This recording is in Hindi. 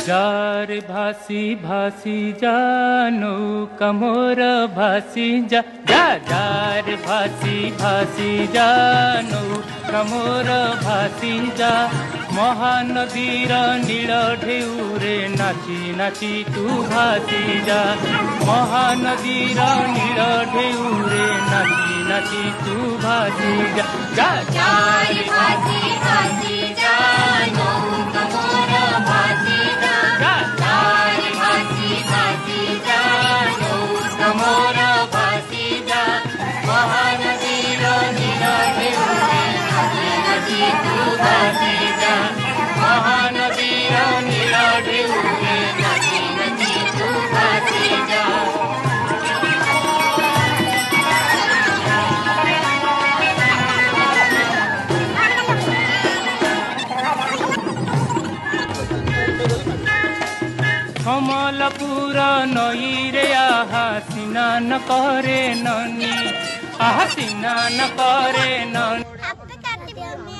जार भासी भासी जा नौका मोर भासी जा जा जार भासी भासी जा नौका मोर भासी जा महानदीर नील ढेउरे नाची नाची तू भासी जा महानदीर नील ढेउरे नाची नाची तू भासी जा जा जार भासी भासी जा नौका मोर भासी जा जार भासी भासी जा नौका मोर भासी जा महानदीर नील ढेउरे नाची नाची तू भासी जा महानदीर नील ढेउरे नाची नाची तू भासी जा कमलपुर नई रे आहा स्नान करे ननी आहा स्नान करे ननी।